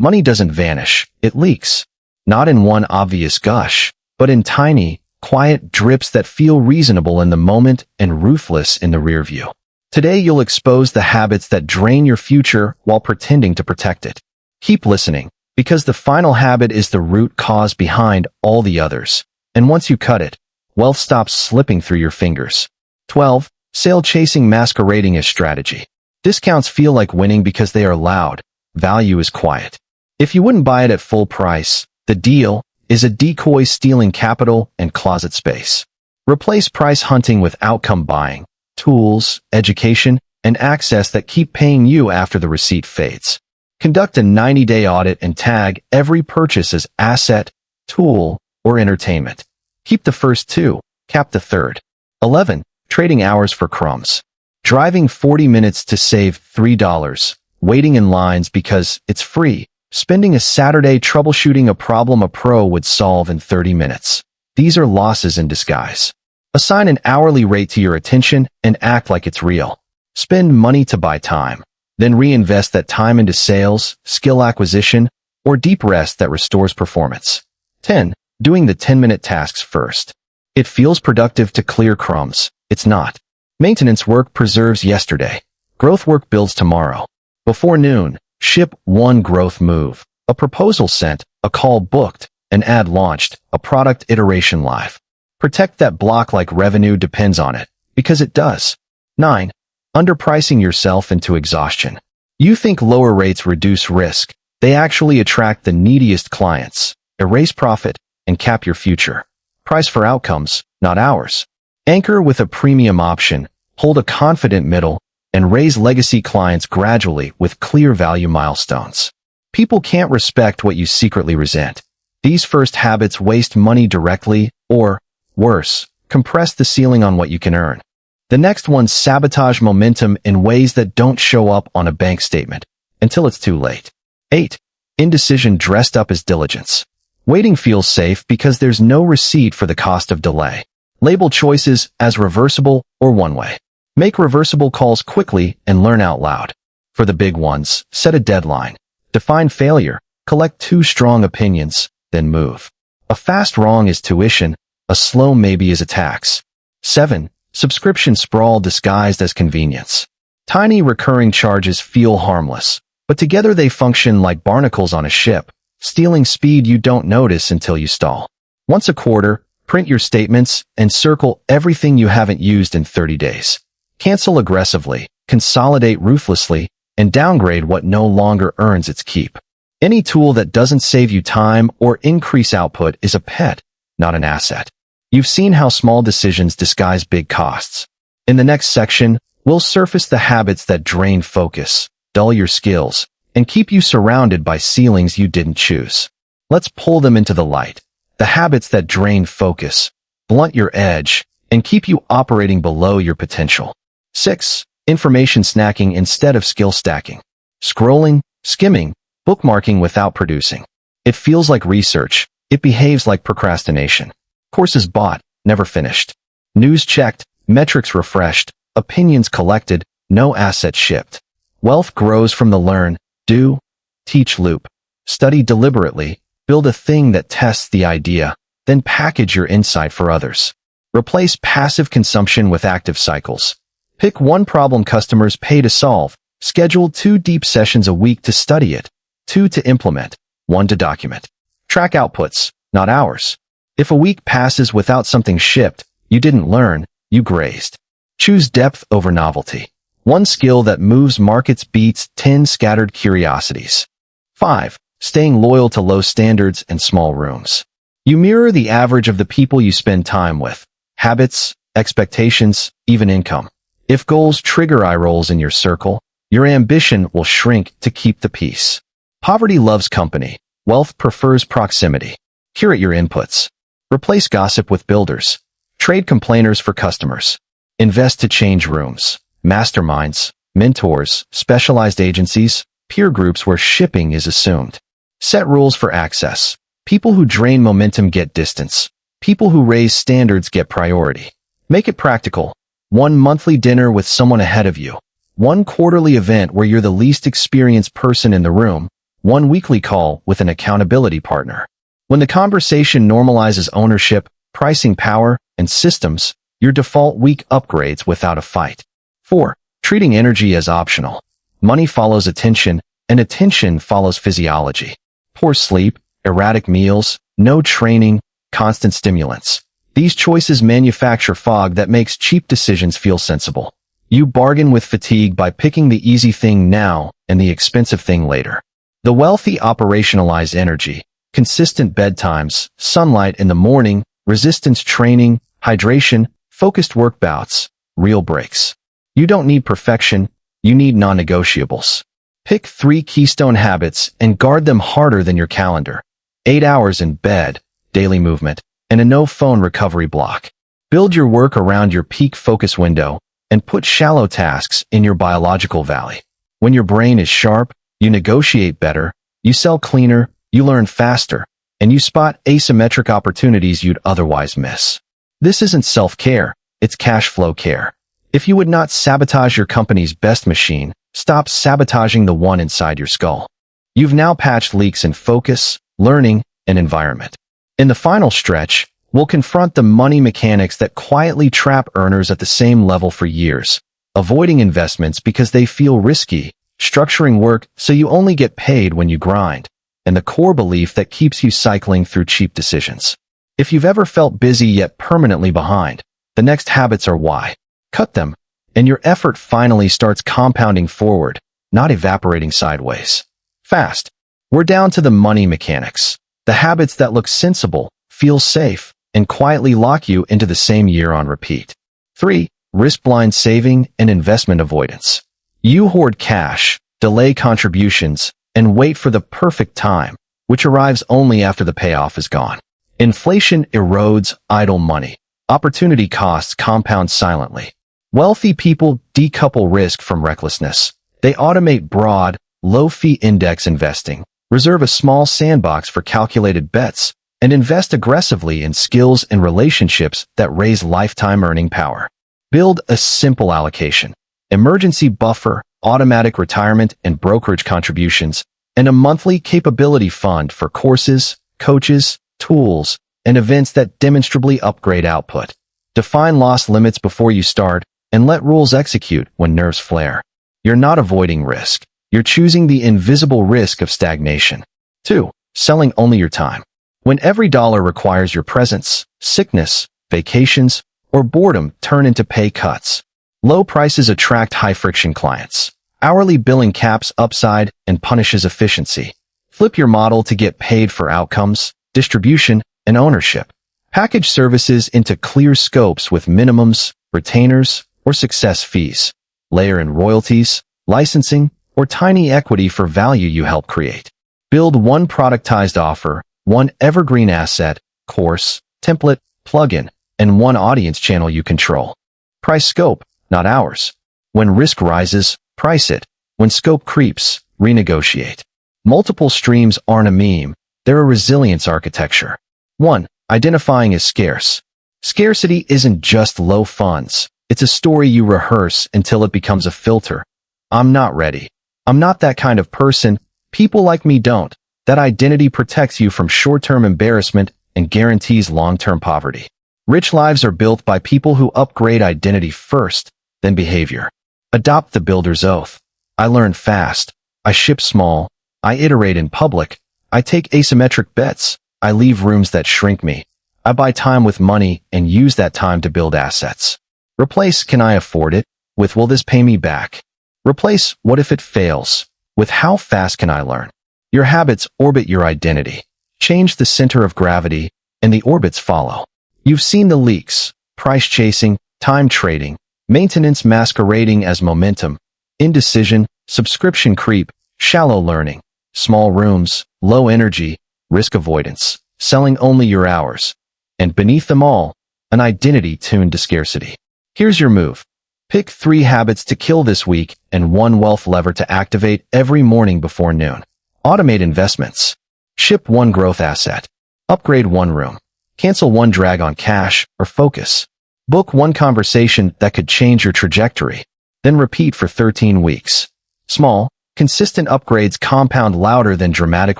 Money doesn't vanish, it leaks. Not in one obvious gush, but in tiny, quiet drips that feel reasonable in the moment and ruthless in the rear view. Today you'll expose the habits that drain your future while pretending to protect it. Keep listening, because the final habit is the root cause behind all the others. And once you cut it, wealth stops slipping through your fingers. 12. Sale chasing masquerading as strategy. Discounts feel like winning because they are loud. Value is quiet. If you wouldn't buy it at full price, the deal is a decoy stealing capital and closet space. Replace price hunting with outcome buying, tools, education, and access that keep paying you after the receipt fades. Conduct a 90-day audit and tag every purchase as asset, tool, or entertainment. Keep the first two, cap the third. 11. Trading hours for crumbs. Driving 40 minutes to save $3, waiting in lines because it's free, spending a Saturday troubleshooting a problem a pro would solve in 30 minutes. These are losses in disguise. Assign an hourly rate to your attention and act like it's real. Spend money to buy time, then reinvest that time into sales, skill acquisition, or deep rest that restores performance. 10. Doing the 10-minute tasks first. It feels productive to clear crumbs. It's not. Maintenance work preserves yesterday. Growth work builds tomorrow. Before noon, ship one growth move, a proposal sent, a call booked, an ad launched, a product iteration live. Protect that block like revenue depends on it, because it does. 9. Underpricing yourself into exhaustion. You think lower rates reduce risk. They actually attract the neediest clients, erase profit, and cap your future. Price for outcomes, not hours. Anchor with a premium option, hold a confident middle, and raise legacy clients gradually with clear value milestones. People can't respect what you secretly resent. These first habits waste money directly, or, worse, compress the ceiling on what you can earn. The next ones sabotage momentum in ways that don't show up on a bank statement, until it's too late. 8. Indecision dressed up as diligence. Waiting feels safe because there's no receipt for the cost of delay. Label choices as reversible or one-way. Make reversible calls quickly and learn out loud. For the big ones, set a deadline. Define failure. Collect 2 strong opinions, then move. A fast wrong is tuition. A slow maybe is a tax. 7. Subscription sprawl disguised as convenience. Tiny recurring charges feel harmless, but together they function like barnacles on a ship, stealing speed you don't notice until you stall. Once a quarter, print your statements and circle everything you haven't used in 30 days. Cancel aggressively, consolidate ruthlessly, and downgrade what no longer earns its keep. Any tool that doesn't save you time or increase output is a pet, not an asset. You've seen how small decisions disguise big costs. In the next section, we'll surface the habits that drain focus, dull your skills, and keep you surrounded by ceilings you didn't choose. Let's pull them into the light. The habits that drain focus, blunt your edge, and keep you operating below your potential. 6. Information snacking instead of skill stacking. Scrolling, skimming, bookmarking without producing. It feels like research. It behaves like procrastination. Courses bought, never finished. News checked, metrics refreshed, opinions collected, no assets shipped. Wealth grows from the learn, do, teach loop. Study deliberately, build a thing that tests the idea, then package your insight for others. Replace passive consumption with active cycles. Pick one problem customers pay to solve. Schedule 2 deep sessions a week to study it, 2 to implement, 1 to document. Track outputs, not hours. If a week passes without something shipped, you didn't learn, you grazed. Choose depth over novelty. One skill that moves markets beats 10 scattered curiosities. 5. Staying loyal to low standards and small rooms. You mirror the average of the people you spend time with. Habits, expectations, even income. If goals trigger eye rolls in your circle, your ambition will shrink to keep the peace. Poverty loves company. Wealth prefers proximity. Curate your inputs. Replace gossip with builders. Trade complainers for customers. Invest to change rooms. Masterminds, mentors, specialized agencies, peer groups where shipping is assumed. Set rules for access. People who drain momentum get distance. People who raise standards get priority. Make it practical. 1 monthly dinner with someone ahead of you. 1 quarterly event where you're the least experienced person in the room. one weekly call with an accountability partner. When the conversation normalizes ownership, pricing power, and systems, your default week upgrades without a fight. 4. Treating energy as optional. Money follows attention, and attention follows physiology. Poor sleep, erratic meals, no training, constant stimulants. These choices manufacture fog that makes cheap decisions feel sensible. You bargain with fatigue by picking the easy thing now and the expensive thing later. The wealthy operationalize energy, consistent bedtimes, sunlight in the morning, resistance training, hydration, focused work bouts, real breaks. You don't need perfection, you need non-negotiables. Pick 3 keystone habits and guard them harder than your calendar. 8 hours in bed, daily movement, and a no-phone recovery block. Build your work around your peak focus window and put shallow tasks in your biological valley. When your brain is sharp, you negotiate better, you sell cleaner, you learn faster, and you spot asymmetric opportunities you'd otherwise miss. This isn't self-care, it's cash flow care. If you would not sabotage your company's best machine, stop sabotaging the one inside your skull. You've now patched leaks in focus, learning, and environment. In the final stretch, we'll confront the money mechanics that quietly trap earners at the same level for years, avoiding investments because they feel risky, structuring work so you only get paid when you grind, and the core belief that keeps you cycling through cheap decisions. If you've ever felt busy yet permanently behind, the next habits are why. Cut them, and your effort finally starts compounding forward, not evaporating sideways. Fast. We're down to the money mechanics, the habits that look sensible, feel safe, and quietly lock you into the same year on repeat. 3. Risk-blind saving and investment avoidance. You hoard cash, delay contributions, and wait for the perfect time, which arrives only after the payoff is gone. Inflation erodes idle money. Opportunity costs compound silently. Wealthy people decouple risk from recklessness. They automate broad, low-fee index investing, reserve a small sandbox for calculated bets, and invest aggressively in skills and relationships that raise lifetime earning power. Build a simple allocation, emergency buffer, automatic retirement and brokerage contributions, and a monthly capability fund for courses, coaches, tools, and events that demonstrably upgrade output. Define loss limits before you start, and let rules execute when nerves flare. You're not avoiding risk. You're choosing the invisible risk of stagnation. 2. Selling only your time. When every dollar requires your presence, sickness, vacations, or boredom turn into pay cuts. Low prices attract high-friction clients. Hourly billing caps upside and punishes efficiency. Flip your model to get paid for outcomes, distribution, and ownership. Package services into clear scopes with minimums, retainers, or success fees. Layer in royalties, licensing, or tiny equity for value you help create. Build one productized offer, one evergreen asset, course, template, plugin, and one audience channel you control. Price scope, not hours. When risk rises, price it. When scope creeps, renegotiate. Multiple streams aren't a meme, they're a resilience architecture. 1. Identifying as scarce. Scarcity isn't just low funds. It's a story you rehearse until it becomes a filter. I'm not ready. I'm not that kind of person. People like me don't. That identity protects you from short-term embarrassment and guarantees long-term poverty. Rich lives are built by people who upgrade identity first, then behavior. Adopt the builder's oath. I learn fast. I ship small. I iterate in public. I take asymmetric bets. I leave rooms that shrink me. I buy time with money and use that time to build assets. Replace "can I afford it" with "will this pay me back?" Replace "what if it fails" with "how fast can I learn?" Your habits orbit your identity. Change the center of gravity, and the orbits follow. You've seen the leaks: price chasing, time trading, maintenance masquerading as momentum, indecision, subscription creep, shallow learning, small rooms, low energy, risk avoidance, selling only your hours. And beneath them all, an identity tuned to scarcity. Here's your move. Pick 3 habits to kill this week and 1 wealth lever to activate every morning before noon. Automate investments. Ship 1 growth asset. Upgrade 1 room. Cancel 1 drag on cash or focus. Book 1 conversation that could change your trajectory. Then repeat for 13 weeks. Small, Consistent upgrades compound louder than dramatic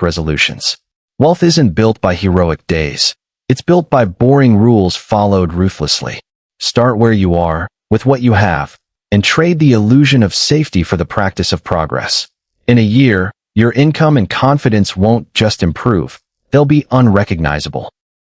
resolutions. Wealth isn't built by heroic days. It's built by boring rules followed ruthlessly. Start where you are, with what you have, and trade the illusion of safety for the practice of progress. In a year, your income and confidence won't just improve, they'll be unrecognizable.